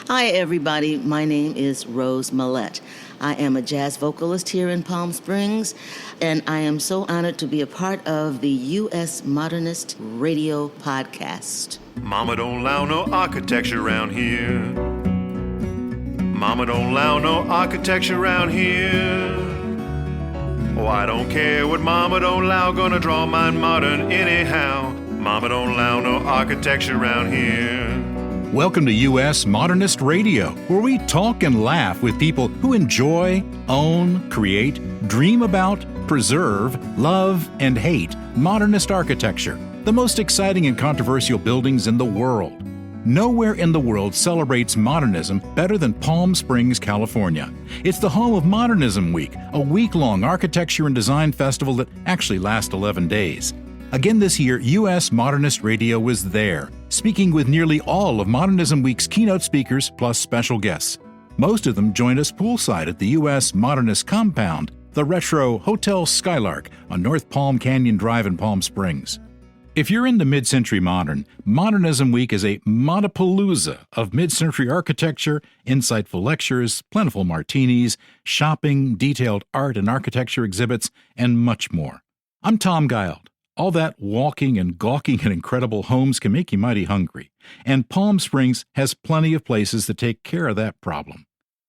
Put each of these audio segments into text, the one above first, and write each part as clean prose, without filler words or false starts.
Hi, everybody. My name is Rose Millette. I am a jazz vocalist here in Palm Springs, and I am so honored to be a part of the U.S. Modernist Radio podcast. Mama don't allow no architecture around here. Mama don't allow no architecture around here. Oh, I don't care what Mama don't allow, gonna draw mine modern anyhow. Mama don't allow no architecture around here. Welcome to U.S. Modernist Radio, where we talk and laugh with people who enjoy, own, create, dream about, preserve, love, and hate modernist architecture, the most exciting and controversial buildings in the world. Nowhere in the world celebrates modernism better than Palm Springs, California. It's the home of Modernism Week, a week-long architecture and design festival that actually lasts 11 days. Again this year, U.S. Modernist Radio was there, speaking with nearly all of Modernism Week's keynote speakers plus special guests. Most of them joined us poolside at the U.S. Modernist compound, the retro Hotel Skylark on North Palm Canyon Drive in Palm Springs. If you're into mid-century modern, Modernism Week is a modapalooza of mid-century architecture, insightful lectures, plentiful martinis, shopping, detailed art and architecture exhibits, and much more. I'm Tom Guild. All that walking and gawking at incredible homes can make you mighty hungry, and Palm Springs has plenty of places to take care of that problem.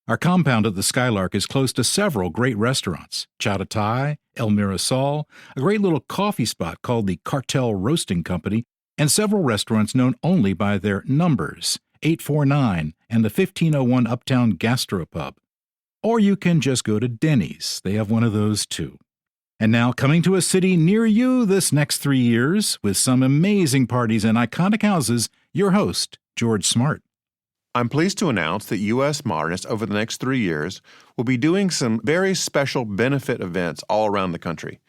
Our compound at the Skylark is close to several great restaurants, Chow Tai Thai, El Mirasol, a great little coffee spot called the Cartel Roasting Company, and several restaurants known only by their numbers, 849 and the 1501 Uptown Gastropub. Or you can just go to Denny's. They have one of those too. And now, coming to a city near you this next 3 years, with some amazing parties and iconic houses, your host, George Smart. I'm pleased to announce that U.S. Modernist over the next 3 years will be doing some very special benefit events all around the country.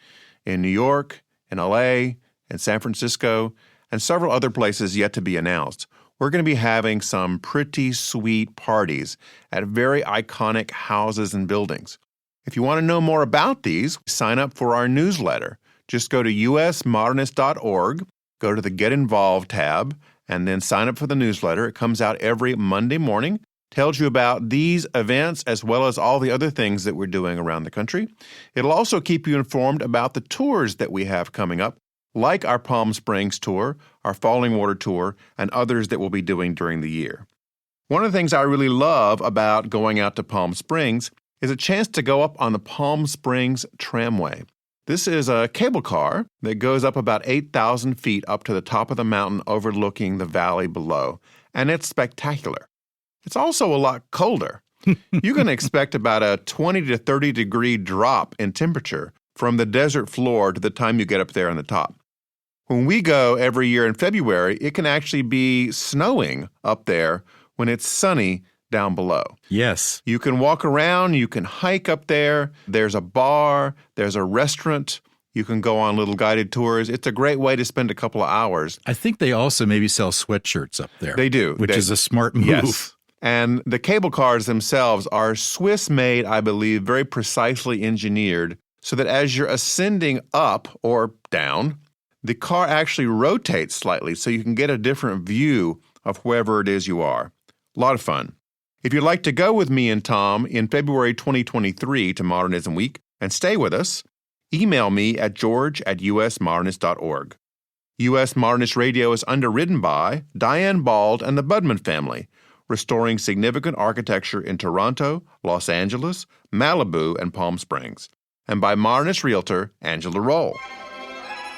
In New York, in L.A., in San Francisco, and several other places yet to be announced. We're going to be having some pretty sweet parties at very iconic houses and buildings. If you want to know more about these, sign up for our newsletter. Just go to usmodernist.org, go to the Get Involved tab, and then sign up for the newsletter. It comes out every Monday morning, tells you about these events as well as all the other things that we're doing around the country. It'll also keep you informed about the tours that we have coming up, like our Palm Springs tour, our Falling Water tour, and others that we'll be doing during the year. One of the things I really love about going out to Palm Springs is a chance to go up on the Palm Springs Tramway. This is a cable car that goes up about 8,000 feet up to the top of the mountain overlooking the valley below, and it's spectacular. It's also a lot colder. You can expect about a 20 to 30 degree drop in temperature from the desert floor to the time you get up there on the top. When we go every year in February, it can actually be snowing up there when it's sunny down below. Yes. You can walk around, you can hike up there, there's a bar, there's a restaurant, you can go on little guided tours. It's a great way to spend a couple of hours. I think they also maybe sell sweatshirts up there. They do. Which is a smart move. Yes. And the cable cars themselves are Swiss-made, I believe, very precisely engineered, so that as you're ascending up or down, the car actually rotates slightly so you can get a different view of wherever it is you are. A lot of fun. If you'd like to go with me and Tom in February 2023 to Modernism Week and stay with us, email me at george@usmodernist.org. U.S. Modernist Radio is underwritten by Diane Bald and the Budman family, restoring significant architecture in Toronto, Los Angeles, Malibu, and Palm Springs, and by modernist realtor Angela Roll.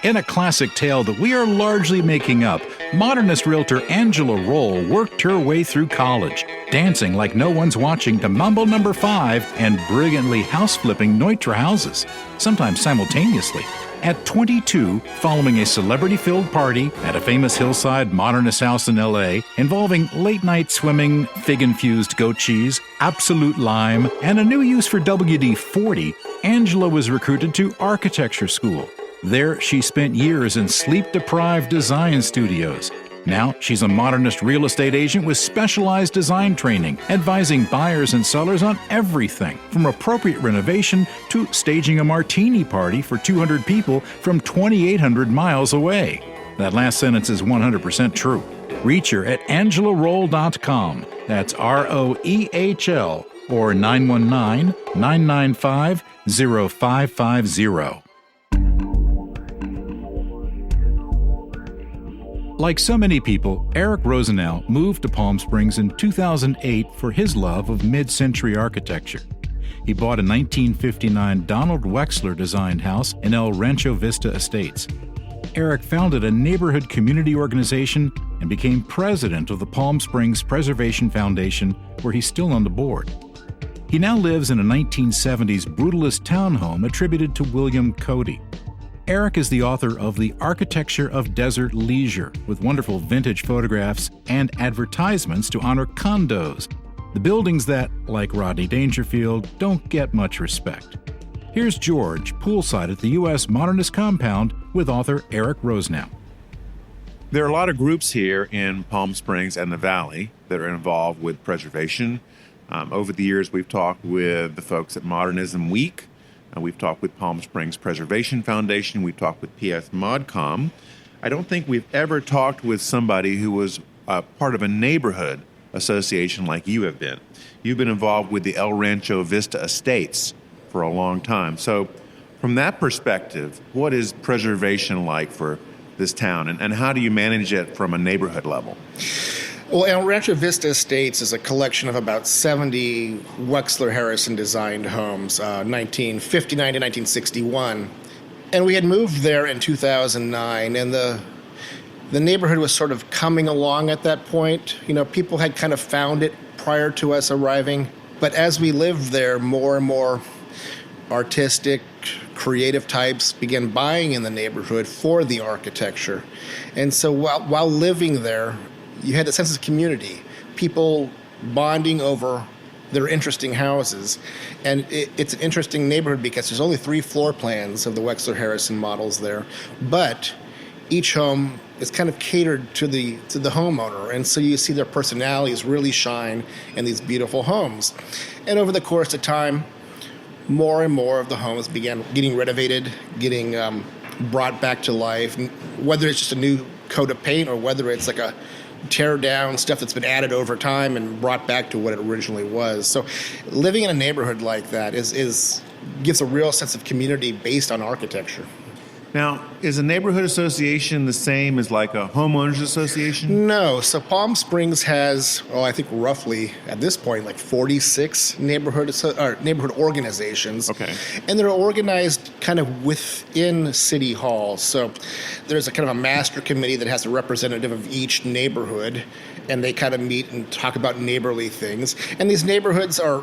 In a classic tale that we are largely making up, modernist realtor Angela Roll worked her way through college, dancing like no one's watching to Mambo No. 5 and brilliantly house-flipping Neutra houses, sometimes simultaneously. At 22, following a celebrity-filled party at a famous hillside modernist house in L.A. involving late-night swimming, fig-infused goat cheese, absolute lime, and a new use for WD-40, Angela was recruited to architecture school. There, she spent years in sleep-deprived design studios. Now, she's a modernist real estate agent with specialized design training, advising buyers and sellers on everything, from appropriate renovation to staging a martini party for 200 people from 2,800 miles away. That last sentence is 100% true. Reach her at angelaroll.com. That's ROEHL or 919-995-0550. Like so many people, Erik Rosenow moved to Palm Springs in 2008 for his love of mid-century architecture. He bought a 1959 Donald Wexler-designed house in Rancho Vista Estates. Erik founded a neighborhood community organization and became president of the Palm Springs Preservation Foundation, where he's still on the board. He now lives in a 1970s brutalist townhome attributed to William Cody. Erik is the author of The Architecture of Desert Leisure, with wonderful vintage photographs and advertisements to honor condos, the buildings that, like Rodney Dangerfield, don't get much respect. Here's George, poolside at the U.S. Modernist compound with author Erik Rosenow. There are a lot of groups here in Palm Springs and the Valley that are involved with preservation. Over the years, we've talked with the folks at Modernism Week. We've talked with Palm Springs Preservation Foundation. We've talked with PS ModCom. I don't think we've ever talked with somebody who was part of a neighborhood association like you have been. You've been involved with the El Rancho Vista Estates for a long time. So from that perspective, what is preservation like for this town, and how do you manage it from a neighborhood level? Well, El Rancho Vista Estates is a collection of about 70 Wexler-Harrison-designed homes, 1959 to 1961. And we had moved there in 2009, and the neighborhood was sort of coming along at that point. You know, people had kind of found it prior to us arriving. But as we lived there, more and more artistic, creative types began buying in the neighborhood for the architecture. And so while living there, you had a sense of community, people bonding over their interesting houses. And it's an interesting neighborhood because there's only 3 floor plans of the Wexler-Harrison models there. But each home is kind of catered to the homeowner. And so you see their personalities really shine in these beautiful homes. And over the course of time, more and more of the homes began getting renovated, getting brought back to life, whether it's just a new coat of paint or whether it's like a tear down stuff that's been added over time and brought back to what it originally was. So living in a neighborhood like that gives a real sense of community based on architecture. Now, is a neighborhood association the same as like a homeowners association? No. So Palm Springs has, I think roughly at this point, like 46 neighborhood organizations. Okay. And they're organized kind of within City Hall. So there's a kind of a master committee that has a representative of each neighborhood, and they kind of meet and talk about neighborly things. And these neighborhoods are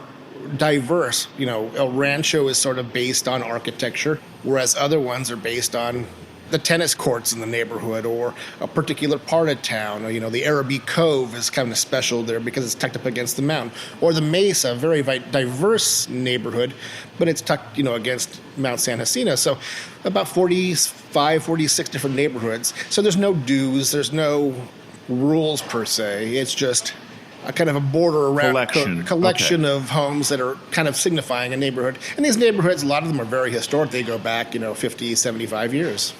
diverse. You know, El Rancho is sort of based on architecture, whereas other ones are based on the tennis courts in the neighborhood or a particular part of town. Or, you know, the Larrabee Cove is kind of special there because it's tucked up against the mountain. Or the Mesa, a very diverse neighborhood, but it's tucked, against Mount San Jacinto. So about 45, 46 different neighborhoods. So there's no dues, there's no rules per se. It's just a kind of a border around collection okay. of homes that are kind of signifying a neighborhood. And these neighborhoods, a lot of them are very historic. They go back, 50, 75 years.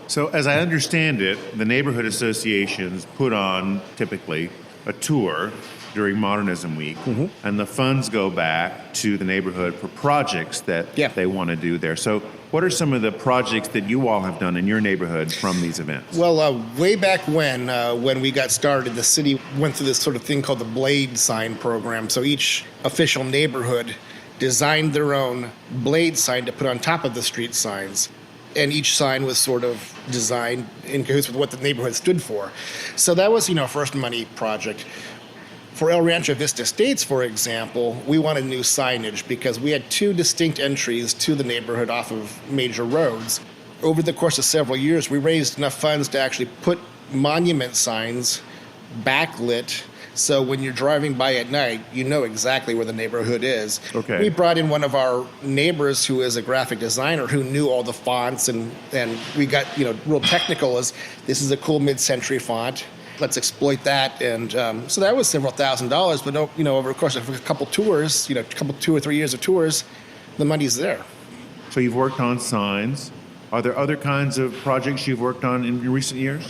So as I understand it, the neighborhood associations put on typically a tour during Modernism Week, mm-hmm. and the funds go back to the neighborhood for projects that they want to do there. So what are some of the projects that you all have done in your neighborhood from these events? Well, way back when we got started, the city went through this sort of thing called the Blade Sign Program. So each official neighborhood designed their own blade sign to put on top of the street signs. And each sign was sort of designed in cahoots with what the neighborhood stood for. So that was, first money project. For El Rancho Vista Estates, for example, we wanted new signage because we had 2 distinct entries to the neighborhood off of major roads. Over the course of several years, we raised enough funds to actually put monument signs backlit, so when you're driving by at night, you know exactly where the neighborhood is. Okay. We brought in one of our neighbors who is a graphic designer who knew all the fonts, and we got real technical as this is a cool mid-century font. Let's exploit that. And so that was several $1,000s, but over the course of a couple tours, 2 or 3 years of tours, the money's there. So you've worked on signs. Are there other kinds of projects you've worked on in recent years?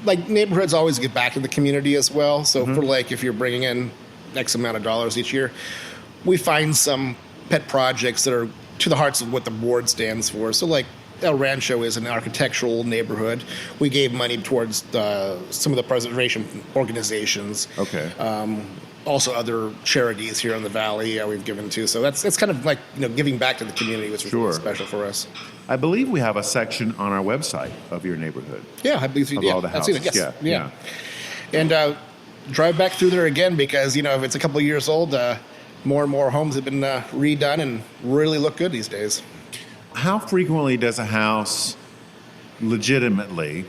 like neighborhoods always give back to the community as well. So for like if you're bringing in X amount of dollars each year, we find some pet projects that are to the hearts of what the board stands for. So like El Rancho is an architectural neighborhood. We gave money towards some of the preservation organizations. Okay. Also other charities here in the valley we've given to. So it's kind of like giving back to the community, which was really special for us. I believe we have a section on our website of your neighborhood. Yeah, I believe of all the houses. I've seen it, yes. Yeah. And drive back through there again because, if it's a couple of years old, more and more homes have been redone and really look good these days. How frequently does a house legitimately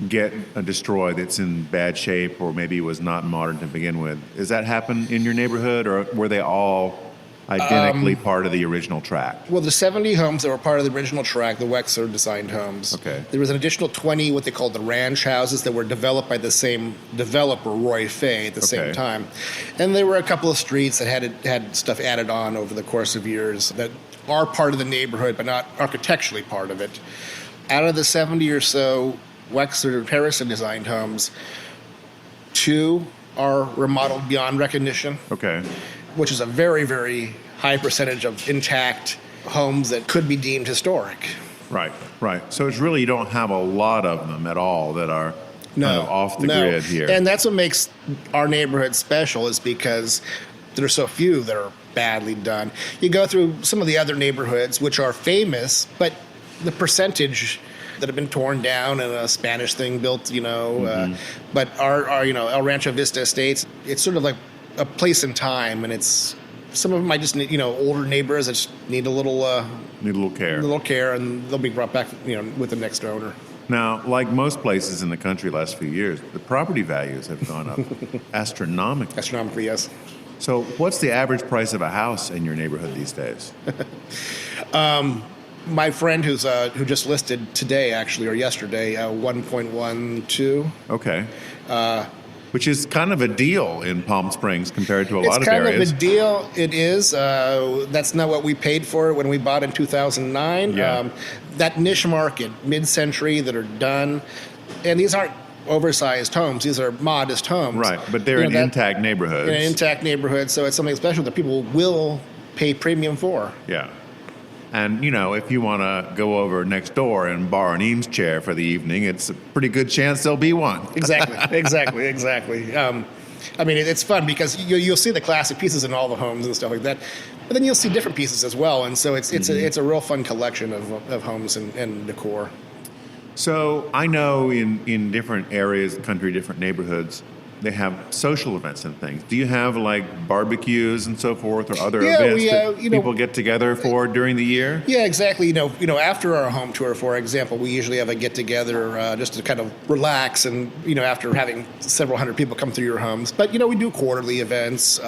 get destroyed that's in bad shape or maybe was not modern to begin with? Does that happen in your neighborhood, or were they all identically part of the original tract? Well, the 70 homes that were part of the original tract, the Wexler-designed homes. Okay. There was an additional 20, what they called the ranch houses, that were developed by the same developer, Roy Fay, at the same time. And there were a couple of streets that had stuff added on over the course of years that are part of the neighborhood, but not architecturally part of it. Out of the 70 or so Wexler-Harrison-designed homes, 2 are remodeled beyond recognition. Okay. Which is a very, very high percentage of intact homes that could be deemed historic. Right. So it's really, you don't have a lot of them at all that are kind of off the grid here. And that's what makes our neighborhood special, is because there are so few that are badly done. You go through some of the other neighborhoods, which are famous, but the percentage that have been torn down and a Spanish thing built, but our El Rancho Vista Estates, it's sort of like a place in time, and it's some of them might just need, older neighbors that just need a little care, and they'll be brought back, with the next owner. Now, like most places in the country last few years, the property values have gone up astronomically. Astronomically, yes. So what's the average price of a house in your neighborhood these days? My friend who just listed today, actually, or yesterday, 1.12. Okay. Which is kind of a deal in Palm Springs compared to a lot of areas. It's kind of a deal. It is. That's not what we paid for it when we bought in 2009. Yeah. That niche market, mid-century, that are done, and these aren't oversized homes. These are modest homes. Right, but they're in intact neighborhoods. In an intact neighborhood, so it's something special that people will pay premium for. Yeah. And, if you want to go over next door and borrow an Eames chair for the evening, it's a pretty good chance there'll be one. Exactly. It's fun because you'll see the classic pieces in all the homes and stuff like that, but then you'll see different pieces as well. And so it's a real fun collection of homes and decor. So I know in different areas of the country, different neighborhoods, they have social events and things. Do you have like barbecues and so forth, or other events that people get together for during the year? Yeah, exactly. After our home tour, for example, we usually have a get together just to kind of relax, and after having several hundred people come through your homes. But we do quarterly events.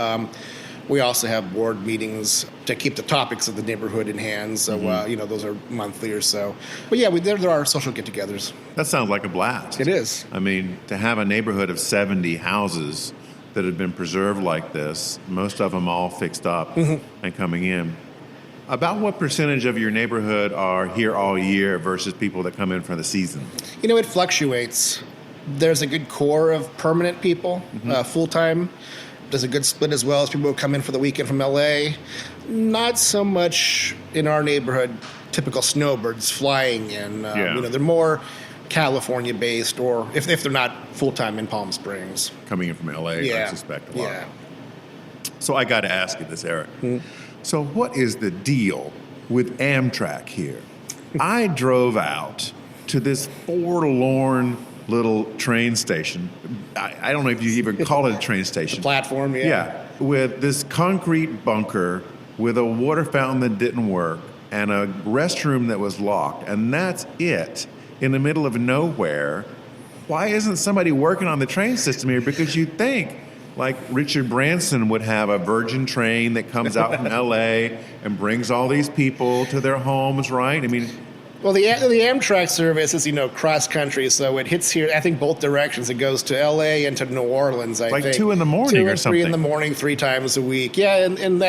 We also have board meetings to keep the topics of the neighborhood in hand. So, those are monthly or so. But yeah, there are social get-togethers. That sounds like a blast. It is. I mean, to have a neighborhood of 70 houses that have been preserved like this, most of them all fixed up and coming in. About what percentage of your neighborhood are here all year versus people that come in for the season? It fluctuates. There's a good core of permanent people, full-time. There's a good split as well as people who come in for the weekend from LA. Not so much in our neighborhood, typical snowbirds flying in. They're more California-based, or if they're not full-time in Palm Springs. Coming in from LA, I suspect a lot. Yeah. So I got to ask you this, Erik. So what is the deal with Amtrak here? I drove out to this forlorn little train station. I don't know if you even call it a train station. The platform, yeah. Yeah, with this concrete bunker with a water fountain that didn't work and a restroom that was locked, and that's it, in the middle of nowhere. Why isn't somebody working on the train system here? Because you'd think, like Richard Branson would have a Virgin train that comes out from L.A. and brings all these people to their homes, right? I mean... Well, the Amtrak service is, cross country, so it hits here, I think, both directions. It goes to L.A. and to New Orleans, I think. Like 2 in the morning or something. 3 in the morning, 3 times a week. Yeah, and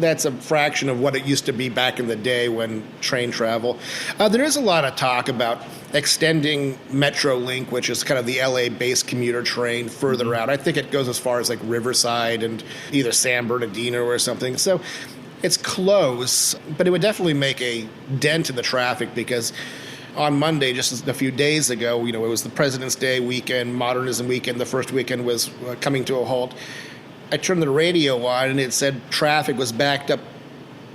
that's a fraction of what it used to be back in the day when train travel. There is a lot of talk about extending Metrolink, which is kind of the LA-based commuter train, further out. I think it goes as far as like Riverside and either San Bernardino or something. So it's close, but it would definitely make a dent in the traffic because on Monday, just a few days ago, it was the President's Day weekend, Modernism weekend. The first weekend was coming to a halt. I turned the radio on and it said traffic was backed up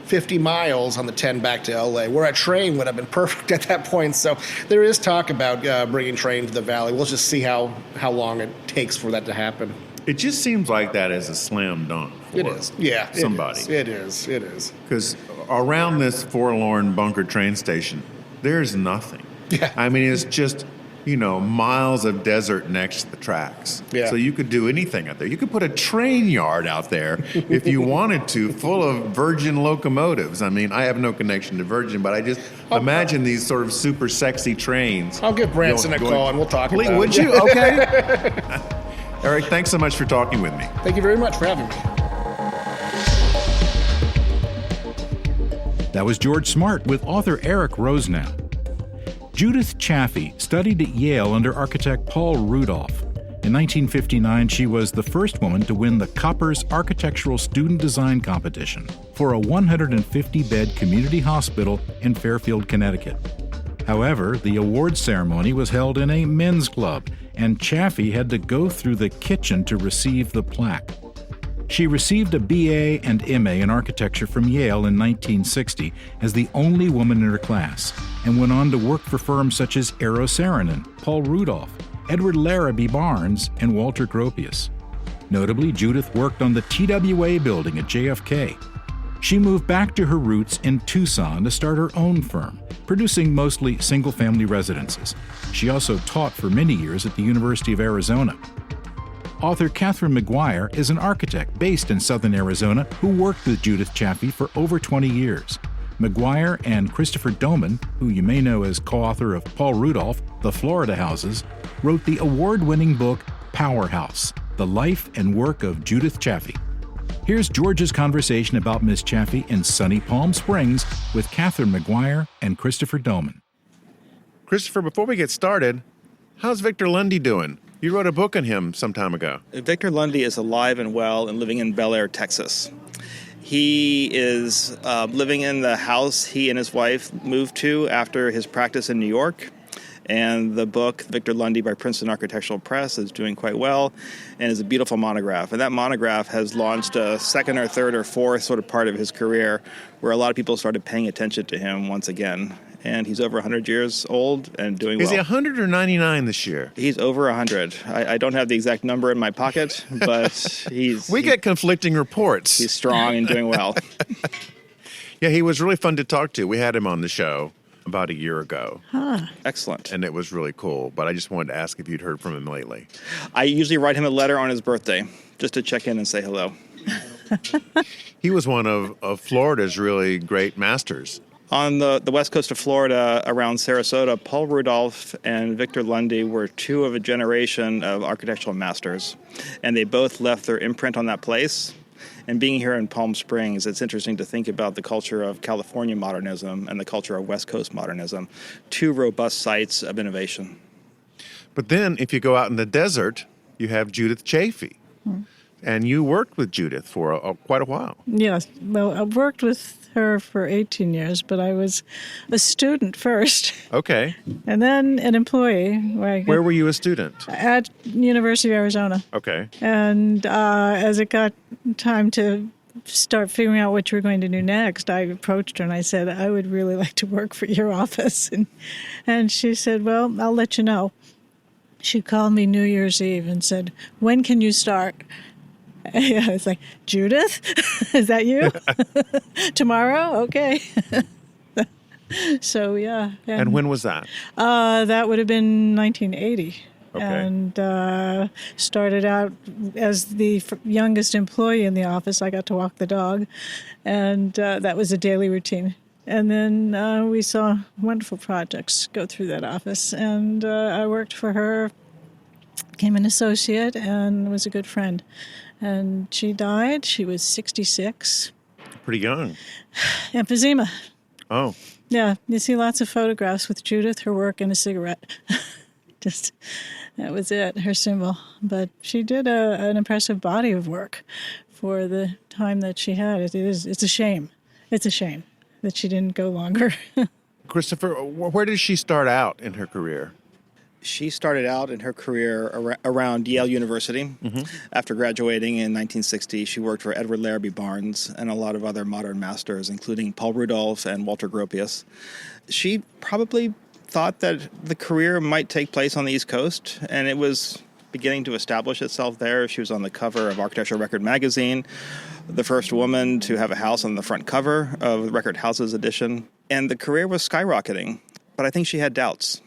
50 miles on the 10 back to LA, where a train would have been perfect at that point. So there is talk about bringing train to the valley. We'll just see how long it takes for that to happen. It just seems like that is a slam dunk for It is. Yeah. somebody. It is. Because around this forlorn bunker train station, there's nothing. Yeah. I mean, it's just, miles of desert next to the tracks. Yeah. So you could do anything out there. You could put a train yard out there if you wanted to, full of Virgin locomotives. I mean, I have no connection to Virgin, but I just imagine these sort of super sexy trains. I'll give Branson a call and we'll talk about it. Would you? Okay. Erik, thanks so much for talking with me. Thank you very much for having me. That was George Smart with author Erik Rosenow. Judith Chafee studied at Yale under architect Paul Rudolph. In 1959, she was the first woman to win the Koppers Architectural Student Design Competition for a 150-bed community hospital in Fairfield, Connecticut. However, the awards ceremony was held in a men's club, and Chafee had to go through the kitchen to receive the plaque. She received a BA and MA in architecture from Yale in 1960 as the only woman in her class, and went on to work for firms such as Eero Saarinen, Paul Rudolph, Edward Larrabee Barnes, and Walter Gropius. Notably, Judith worked on the TWA building at JFK. She moved back to her roots in Tucson to start her own firm, producing mostly single-family residences. She also taught for many years at the University of Arizona. Author Kathryn McGuire is an architect based in southern Arizona who worked with Judith Chafee for over 20 years. McGuire and Christopher Domin, who you may know as co-author of Paul Rudolph, The Florida Houses, wrote the award-winning book Powerhouse, The Life and Work of Judith Chafee. Here's George's conversation about Miss Chafee in sunny Palm Springs with Kathryn McGuire and Christopher Domin. Christopher, before we get started, how's Victor Lundy doing? You wrote a book on him some time ago. Victor Lundy is alive and well and living in Bel Air, Texas. He is living in the house he and his wife moved to after his practice in New York. And the book, Victor Lundy by Princeton Architectural Press, is doing quite well and is a beautiful monograph. And that monograph has launched a second or third or fourth sort of part of his career where a lot of people started paying attention to him once again. And he's over 100 years old and doing well. Is he 100 or 99 this year? He's over 100. I don't have the exact number in my pocket, but We get conflicting reports. He's strong and doing well. Yeah, he was really fun to talk to. We had him on the show about a year ago. Excellent. And it was really cool. But I just wanted to ask if you'd heard from him lately. I usually write him a letter on his birthday just to check in and say hello. He was one of Florida's really great masters. On the west coast of Florida, around Sarasota, Paul Rudolph and Victor Lundy were two of a generation of architectural masters, and they both left their imprint on that place. And being here in Palm Springs, it's interesting to think about the culture of California modernism and the culture of West Coast modernism, two robust sites of innovation. But then, if you go out in the desert, you have Judith Chafee. And you worked with Judith for quite a while. Yes. Well, I worked with her for 18 years, but I was a student first. Okay. And then an employee. Where were you a student? At University of Arizona. Okay. And as it got time to start figuring out what you were going to do next, I approached her and I said, I would really like to work for your office. And she said, well, I'll let you know. She called me New Year's Eve and said, when can you start? I was like, Judith, is that you? Tomorrow? Okay. So, yeah. And when was that? That would have been 1980. Okay. And started out as the youngest employee in the office. I got to walk the dog, and that was a daily routine. And then we saw wonderful projects go through that office, and I worked for her, became an associate, and was a good friend. And she died. She was 66. Pretty young. Emphysema. Oh. Yeah, you see lots of photographs with Judith, her work, and a cigarette. Just, that was it, her symbol. But she did an impressive body of work for the time that she had. It's a shame. It's a shame that she didn't go longer. Christopher, where did she start out in her career? She started out in her career around Yale University. Mm-hmm. After graduating in 1960, she worked for Edward Larrabee Barnes and a lot of other modern masters, including Paul Rudolph and Walter Gropius. She probably thought that the career might take place on the East Coast, and it was beginning to establish itself there. She was on the cover of Architectural Record magazine, the first woman to have a house on the front cover of Record Houses edition, and the career was skyrocketing. But I think she had doubts.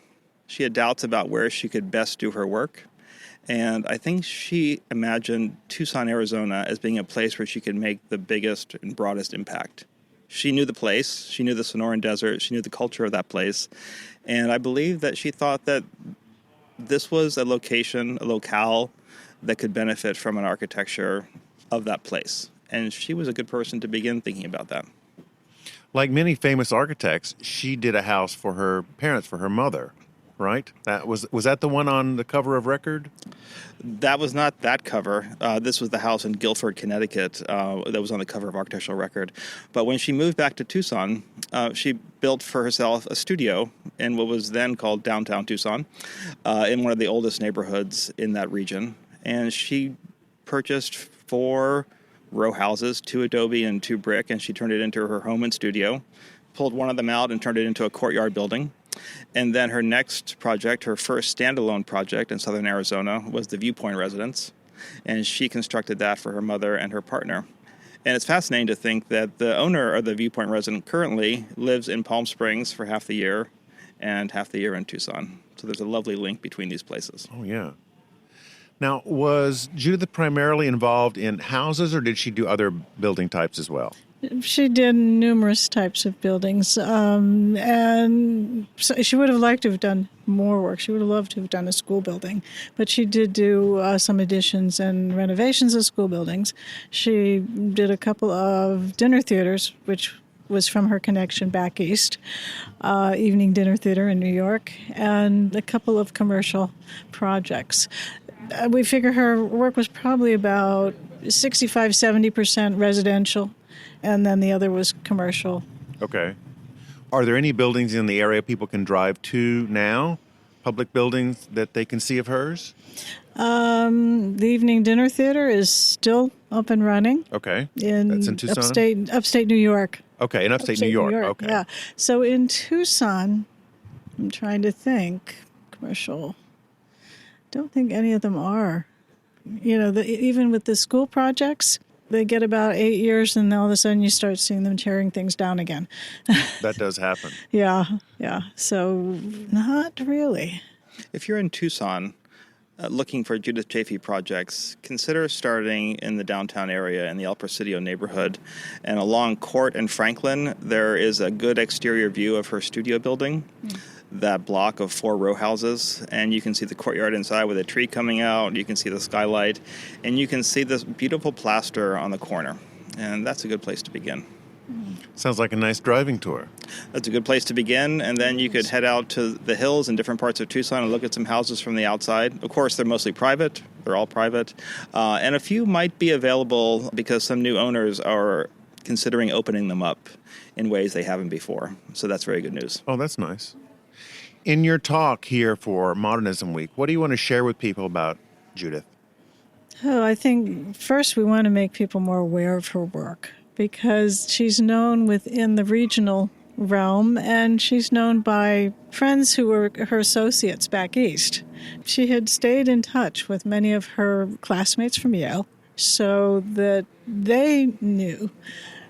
She had doubts about where she could best do her work. And I think she imagined Tucson, Arizona as being a place where she could make the biggest and broadest impact. She knew the place. She knew the Sonoran Desert. She knew the culture of that place. And I believe that she thought that this was a location, a locale that could benefit from an architecture of that place. And she was a good person to begin thinking about that. Like many famous architects, she did a house for her parents, for her mother. Right? Was that the one on the cover of Record? That was not that cover. This was the house in Guilford, Connecticut that was on the cover of Architectural Record. But when she moved back to Tucson, she built for herself a studio in what was then called downtown Tucson, in one of the oldest neighborhoods in that region. And she purchased 4 row houses, 2 adobe and 2 brick, and she turned it into her home and studio, pulled one of them out and turned it into a courtyard building. And then her next project, her first standalone project in southern Arizona, was the Viewpoint Residence. And she constructed that for her mother and her partner. And it's fascinating to think that the owner of the Viewpoint Residence currently lives in Palm Springs for half the year and half the year in Tucson. So there's a lovely link between these places. Oh, yeah. Now, was Judith primarily involved in houses, or did she do other building types as well? She did numerous types of buildings, and so she would have liked to have done more work. She would have loved to have done a school building, but she did do some additions and renovations of school buildings. She did a couple of dinner theaters, which was from her connection back east, evening dinner theater in New York, and a couple of commercial projects. We figure her work was probably about 65-70% residential, and then the other was commercial. Okay. Are there any buildings in the area people can drive to now? Public buildings that they can see of hers? The Evening Dinner Theater is still up and running. Okay. That's in Tucson? Upstate New York. Okay, in upstate New York. Okay. Yeah. So in Tucson, I'm trying to think, commercial, don't think any of them are. You know, even with the school projects, they get about 8 years, and all of a sudden you start seeing them tearing things down again. That does happen. Yeah. So not really. If you're in Tucson looking for Judith Chafee projects, consider starting in the downtown area in the El Presidio neighborhood. And along Court and Franklin, there is a good exterior view of her studio building. That block of 4 row houses, and you can see the courtyard inside with a tree coming out. You can see the skylight, and you can see this beautiful plaster on the corner, and that's a good place to begin. Sounds like a nice driving tour. That's a good place to begin, and then you could head out to the hills in different parts of Tucson and look at some houses from the outside. Of course, they're mostly private. They're all private, and a few might be available because some new owners are considering opening them up in ways they haven't before, so that's very good news. Oh, that's nice. In your talk here for Modernism Week, what do you want to share with people about Judith? Oh, I think first we want to make people more aware of her work because she's known within the regional realm and she's known by friends who were her associates back east. She had stayed in touch with many of her classmates from Yale so that they knew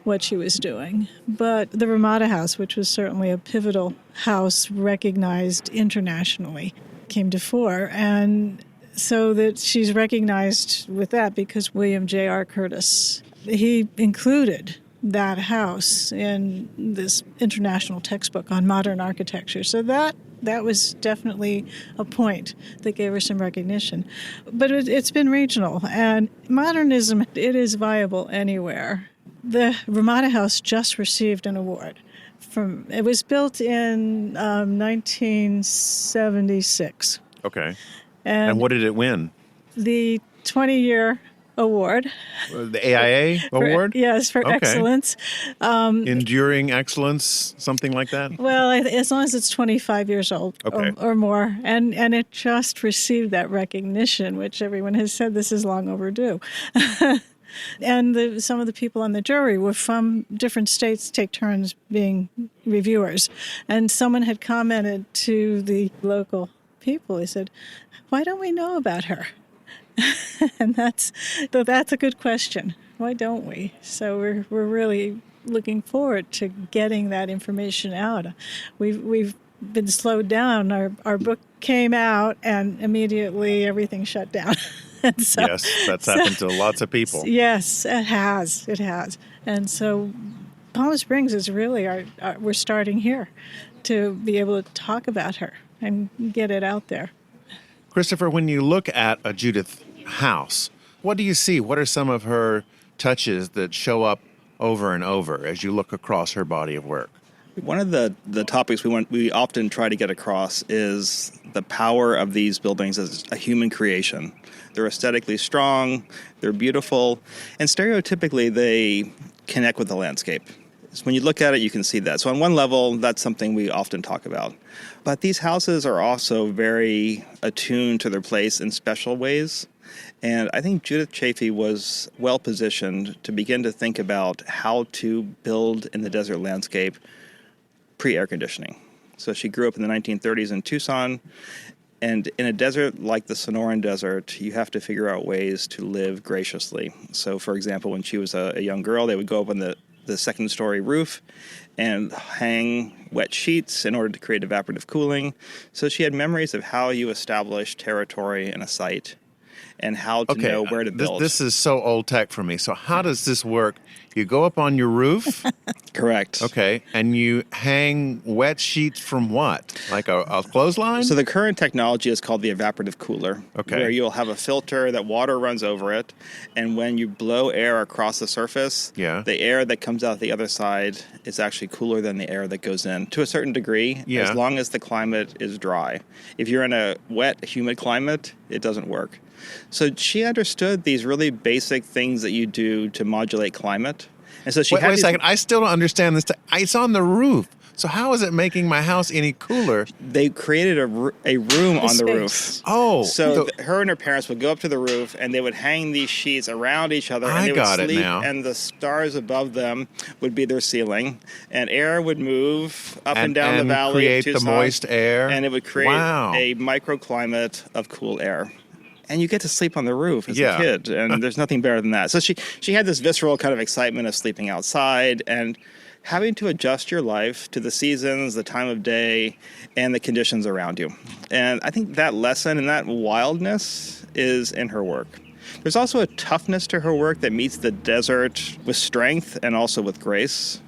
what she was doing. But the Ramada House, which was certainly a pivotal house recognized internationally, came to fore. And so that she's recognized with that because William J.R. Curtis, he included that house in this international textbook on modern architecture. So that was definitely a point that gave her some recognition. But it's been regional. And modernism, it is viable anywhere. The Ramada House just received an award It was built in 1976. Okay. And what did it win? The 20-year award. The AIA award? Yes, for excellence. Enduring excellence, something like that? Well, as long as it's 25 years old or more. And it just received that recognition, which everyone has said this is long overdue. And some of the people on the jury were from different states, take turns being reviewers. And someone had commented to the local people, he said, "Why don't we know about her?" And that's a good question. Why don't we? So we're really looking forward to getting that information out. We've been slowed down. Our book came out and immediately everything shut down. So, yes, that's happened to lots of people. Yes, it has. And so Palm Springs is really we're starting here to be able to talk about her and get it out there. Christopher, when you look at a Judith house, what do you see? What are some of her touches that show up over and over as you look across her body of work? One of the topics we often try to get across is the power of these buildings as a human creation. They're aesthetically strong, they're beautiful, and stereotypically they connect with the landscape. So when you look at it, you can see that. So on one level, that's something we often talk about. But these houses are also very attuned to their place in special ways. And I think Judith Chafee was well positioned to begin to think about how to build in the desert landscape pre-air conditioning. So she grew up in the 1930s in Tucson, and in a desert like the Sonoran Desert, you have to figure out ways to live graciously. So, for example, when she was a young girl, they would go up on the second-story roof and hang wet sheets in order to create evaporative cooling. So she had memories of how you establish territory in a site and how to know where to build. This is so old tech for me. So how does this work? You go up on your roof? Correct. Okay, and you hang wet sheets from what? Like a clothesline? So the current technology is called the evaporative cooler, where you'll have a filter that water runs over it, and when you blow air across the surface, the air that comes out the other side is actually cooler than the air that goes in, to a certain degree, as long as the climate is dry. If you're in a wet, humid climate, it doesn't work. So she understood these really basic things that you do to modulate climate. And so she wait a second. I still don't understand this. It's on the roof. So how is it making my house any cooler? They created a room on the roof. Oh. So her and her parents would go up to the roof, and they would hang these sheets around each other. And they would sleep, and the stars above them would be their ceiling. And air would move up and down the valley create of Tucson, the moist air. And it would create a microclimate of cool air. And you get to sleep on the roof as a kid, and there's nothing better than that. So she had this visceral kind of excitement of sleeping outside and having to adjust your life to the seasons, the time of day, and the conditions around you. And I think that lesson and that wildness is in her work. There's also a toughness to her work that meets the desert with strength and also with grace.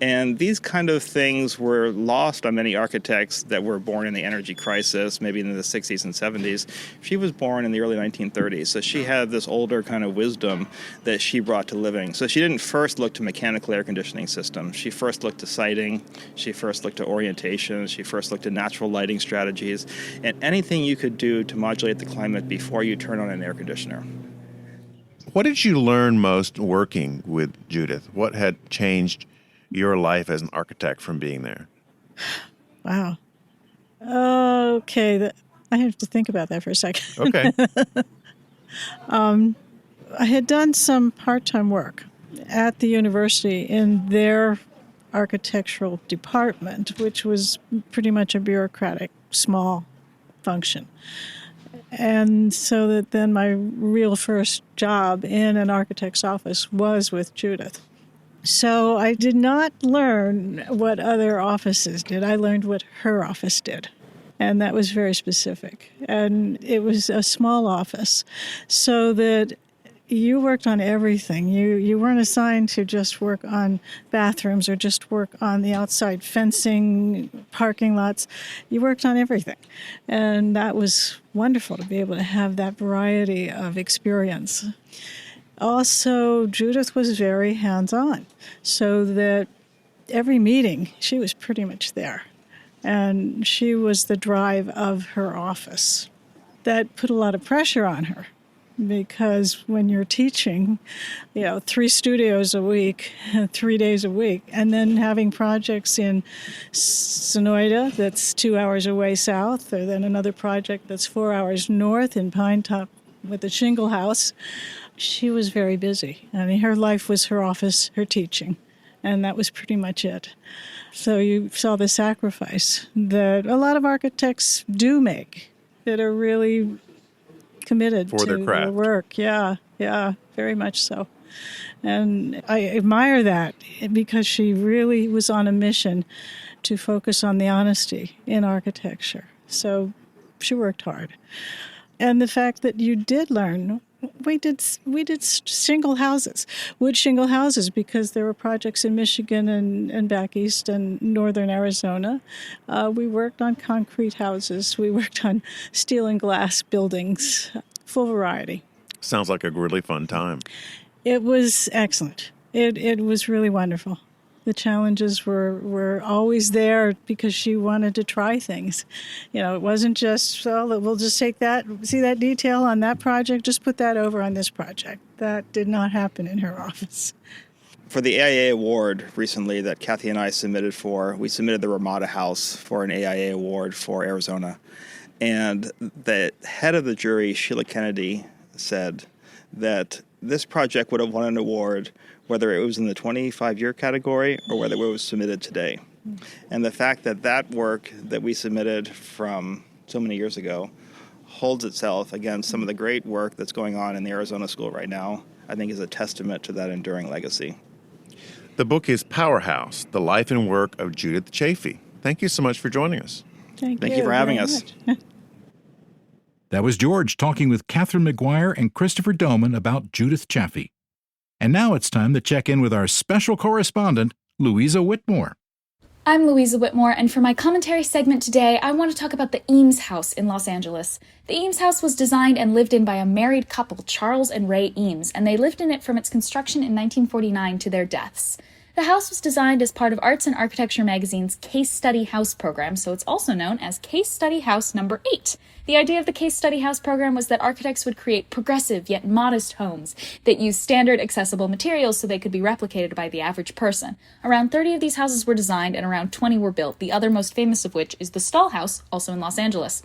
And these kind of things were lost on many architects that were born in the energy crisis, maybe in the 60s and 70s. She was born in the early 1930s, so she had this older kind of wisdom that she brought to living. So she didn't first look to mechanical air conditioning systems. She first looked to siting. She first looked to orientation. She first looked at natural lighting strategies and anything you could do to modulate the climate before you turn on an air conditioner. What did you learn most working with Judith? What had changed your life as an architect from being there? Wow. Okay, I have to think about that for a second. Okay. I had done some part-time work at the university in their architectural department, which was pretty much a bureaucratic, small function. And so that then my real first job in an architect's office was with Judith. So I did not learn what other offices did. I learned what her office did. And that was very specific. And it was a small office, so that you worked on everything. You weren't assigned to just work on bathrooms or just work on the outside fencing, parking lots. You worked on everything. And that was wonderful to be able to have that variety of experience. Also, Judith was very hands-on, so that every meeting, she was pretty much there. And she was the drive of her office. That put a lot of pressure on her because when you're teaching, 3 studios a week, 3 days a week, and then having projects in Sonoyta that's 2 hours away south, or then another project that's 4 hours north in Pine Top with the shingle house, she was very busy. I mean, her life was her office, her teaching, and that was pretty much it. So you saw the sacrifice that a lot of architects do make that are really committed for to their craft. their work. Yeah, very much so. And I admire that because she really was on a mission to focus on the honesty in architecture. So she worked hard. And the fact that you did learn, we did shingle houses, wood shingle houses, because there were projects in Michigan and back east and northern Arizona. We worked on concrete houses. We worked on steel and glass buildings, full variety. Sounds like a really fun time. It was excellent. It was really wonderful. The challenges were always there because she wanted to try things. It wasn't just, we'll just take that, see that detail on that project, just put that over on this project. That did not happen in her office. For the AIA Award recently that Kathy and I submitted for, we submitted the Ramada House for an AIA Award for Arizona. And the head of the jury, Sheila Kennedy, said that this project would have won an award whether it was in the 25-year category or whether it was submitted today. And the fact that that work that we submitted from so many years ago holds itself against some of the great work that's going on in the Arizona School right now, I think is a testament to that enduring legacy. The book is Powerhouse, The Life and Work of Judith Chafee. Thank you so much for joining us. Thank you for having very us. much. That was George talking with Kathryn McGuire and Christopher Domin about Judith Chafee. And now it's time to check in with our special correspondent, Louisa Whitmore. I'm Louisa Whitmore, and for my commentary segment today, I want to talk about the Eames House in Los Angeles. The Eames House was designed and lived in by a married couple, Charles and Ray Eames, and they lived in it from its construction in 1949 to their deaths. The house was designed as part of Arts and Architecture magazine's Case Study House program, so it's also known as Case Study House number 8. The idea of the Case Study House program was that architects would create progressive yet modest homes that use standard accessible materials so they could be replicated by the average person. Around 30 of these houses were designed and around 20 were built, the other most famous of which is the Stahl House, also in Los Angeles.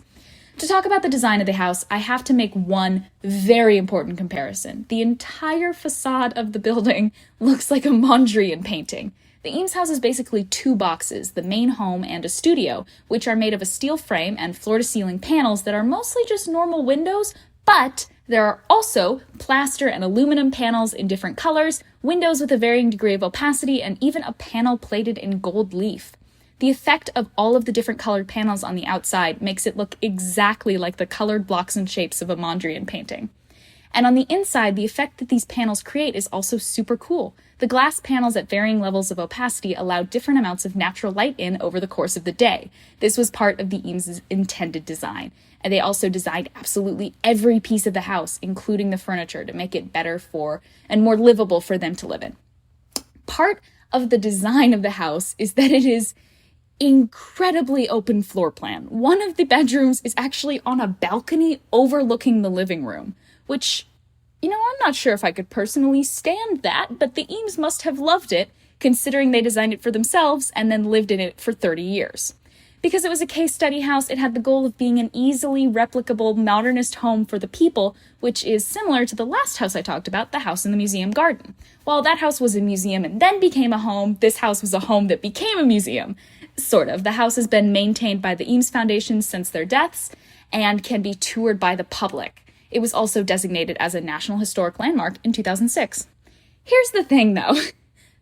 To talk about the design of the house, I have to make one very important comparison. The entire facade of the building looks like a Mondrian painting. The Eames House is basically 2 boxes, the main home and a studio, which are made of a steel frame and floor-to-ceiling panels that are mostly just normal windows, but there are also plaster and aluminum panels in different colors, windows with a varying degree of opacity, and even a panel plated in gold leaf. The effect of all of the different colored panels on the outside makes it look exactly like the colored blocks and shapes of a Mondrian painting. And on the inside, the effect that these panels create is also super cool. The glass panels at varying levels of opacity allow different amounts of natural light in over the course of the day. This was part of the Eames' intended design. And they also designed absolutely every piece of the house, including the furniture, to make it better for and more livable for them to live in. Part of the design of the house is that it is incredibly open floor plan. One of the bedrooms is actually on a balcony overlooking the living room, which, I'm not sure if I could personally stand that, but the Eames must have loved it, considering they designed it for themselves and then lived in it for 30 years. Because it was a case study house, it had the goal of being an easily replicable modernist home for the people, which is similar to the last house I talked about, the house in the museum garden. While that house was a museum and then became a home, this house was a home that became a museum. Sort of. The house has been maintained by the Eames Foundation since their deaths and can be toured by the public. It was also designated as a National Historic Landmark in 2006. Here's the thing, though.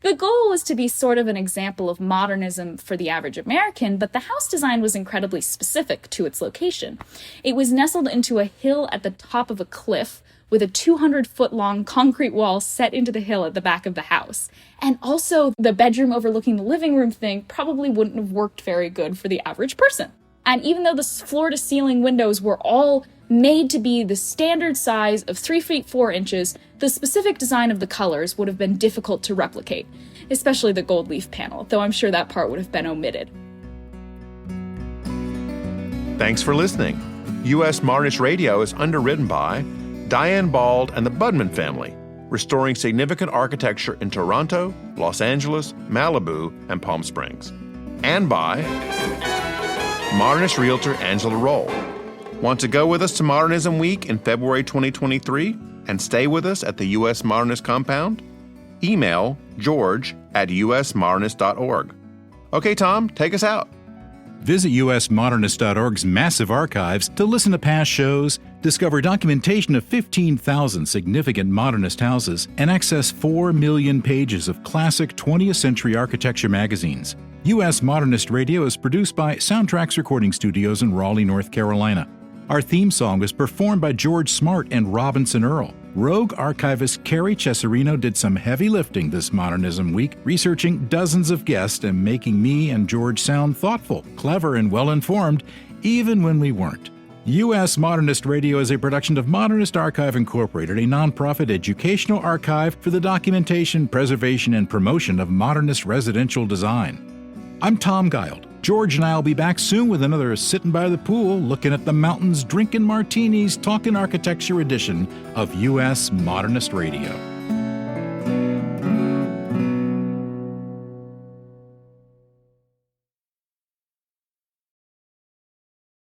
The goal was to be sort of an example of modernism for the average American, but the house design was incredibly specific to its location. It was nestled into a hill at the top of a cliff with a 200-foot-long concrete wall set into the hill at the back of the house. And also, the bedroom overlooking the living room thing probably wouldn't have worked very good for the average person. And even though the floor-to-ceiling windows were all made to be the standard size of 3 feet 4 inches, the specific design of the colors would have been difficult to replicate, especially the gold leaf panel, though I'm sure that part would have been omitted. Thanks for listening. U.S. Modernist Radio is underwritten by Diane Bald and the Budman family, restoring significant architecture in Toronto, Los Angeles, Malibu, and Palm Springs. And by modernist realtor Angela Roll. Want to go with us to Modernism Week in February 2023 and stay with us at the U.S. Modernist Compound? Email george@usmodernist.org. Okay, Tom, take us out. Visit usmodernist.org's massive archives to listen to past shows, discover documentation of 15,000 significant modernist houses, and access 4 million pages of classic 20th century architecture magazines. U.S. Modernist Radio is produced by Soundtracks Recording Studios in Raleigh, North Carolina. Our theme song was performed by George Smart and Robinson Earl. Rogue archivist Carrie Cesarino did some heavy lifting this Modernism Week, researching dozens of guests and making me and George sound thoughtful, clever, and well-informed, even when we weren't. U.S. Modernist Radio is a production of Modernist Archive Incorporated, a nonprofit educational archive for the documentation, preservation, and promotion of modernist residential design. I'm Tom Guild. George and I will be back soon with another sitting by the pool, looking at the mountains, drinking martinis, talking architecture edition of U.S. Modernist Radio.